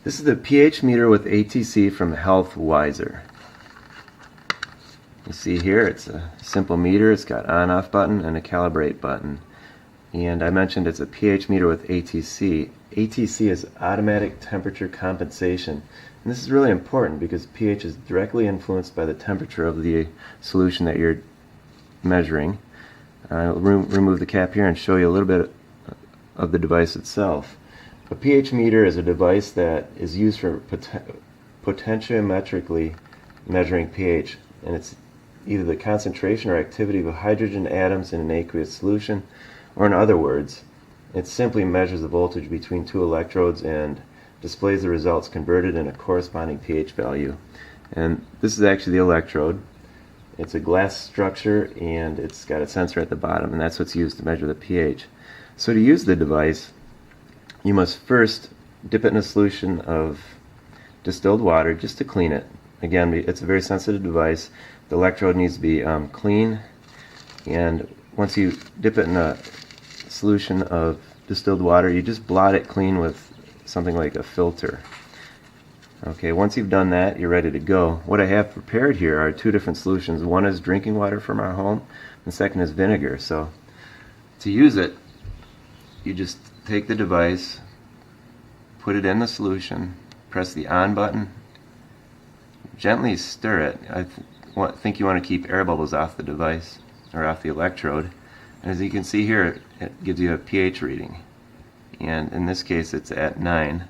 This is the pH meter with ATC from HealthyWiser's. You see here it's a simple meter. It's got on-off button and a calibrate button. And I mentioned it's a pH meter with ATC. ATC is automatic temperature compensation. And this is really important because pH is directly influenced by the temperature of the solution that you're measuring. I'll remove the cap here and show you a little bit of the device itself. A pH meter is a device that is used for potentiometrically measuring pH, and it's either the concentration or activity of hydrogen atoms in an aqueous solution, or in other words, it simply measures the voltage between two electrodes and displays the results converted in a corresponding pH value. And this is actually the electrode. It's a glass structure and it's got a sensor at the bottom, and that's what's used to measure the pH. So to use the device, you must first dip it in a solution of distilled water just to clean it. Again, it's a very sensitive device. The electrode needs to be clean, and once you dip it in a solution of distilled water, you just blot it clean with something like a filter. Okay, once you've done that, you're ready to go. What I have prepared here are two different solutions. One is drinking water from our home, and the second is vinegar. So to use it, you just take the device, put it in the solution, press the on button, gently stir it. I think you want to keep air bubbles off the device, or off the electrode. And as you can see here, it gives you a pH reading. And in this case, it's at 9.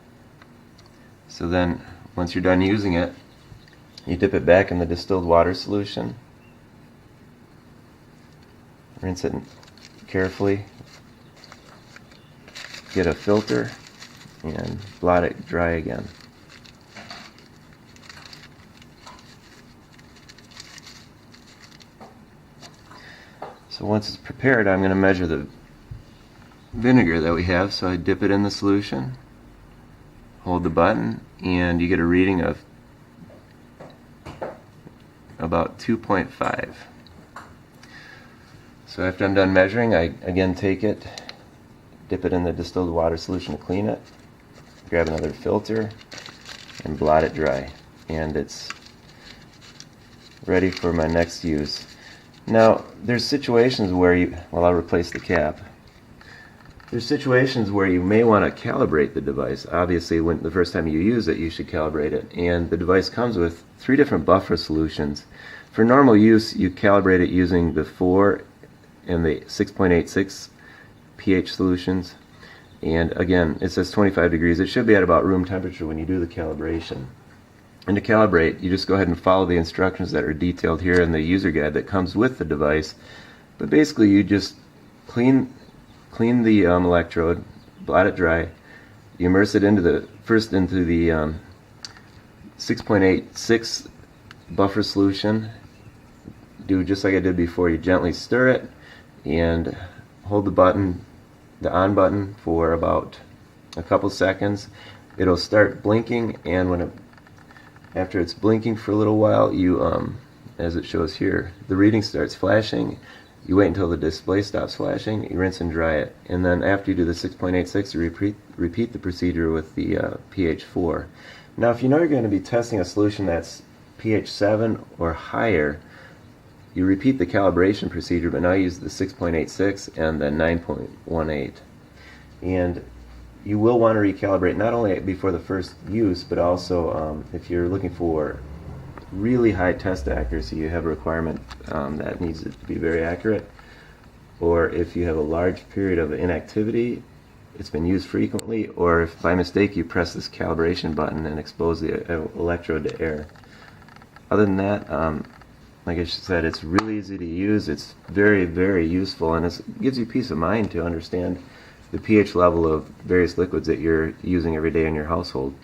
So then, once you're done using it, you dip it back in the distilled water solution, rinse it carefully, get a filter, and blot it dry again. So once it's prepared, I'm going to measure the vinegar that we have. So I dip it in the solution, hold the button, and you get a reading of about 2.5. So after I'm done measuring, I again take it, dip it in the distilled water solution to clean it, grab another filter, and blot it dry. And it's ready for my next use. Now, there's situations where I'll replace the cap. There's situations where you may want to calibrate the device. Obviously, when the first time you use it, you should calibrate it. And the device comes with 3 different buffer solutions. For normal use, you calibrate it using the 4 and the 6.86 pH solutions. And again, it says 25 degrees. It should be at about room temperature when you do the calibration. And to calibrate, you just go ahead and follow the instructions that are detailed here in the user guide that comes with the device. But basically, you just clean the electrode, blot it dry, you immerse it into the 6.86 buffer solution. Do just like I did before. You gently stir it and hold the on button for about a couple seconds. It'll start blinking, and after it's blinking for a little while, you as it shows here, the reading starts flashing. You wait until the display stops flashing, you rinse and dry it, and then after you do the 6.86, you repeat the procedure with the pH 4. Now, if you know you're going to be testing a solution that's pH 7 or higher, you repeat the calibration procedure, but now use the 6.86 and the 9.18. And you will want to recalibrate not only before the first use, but also if you're looking for really high test accuracy, you have a requirement that needs it to be very accurate, or if you have a large period of inactivity, it's been used frequently, or if by mistake you press this calibration button and expose the electrode to air. Other than that, like I said, it's really easy to use. It's very, very useful, and it gives you peace of mind to understand the pH level of various liquids that you're using every day in your household.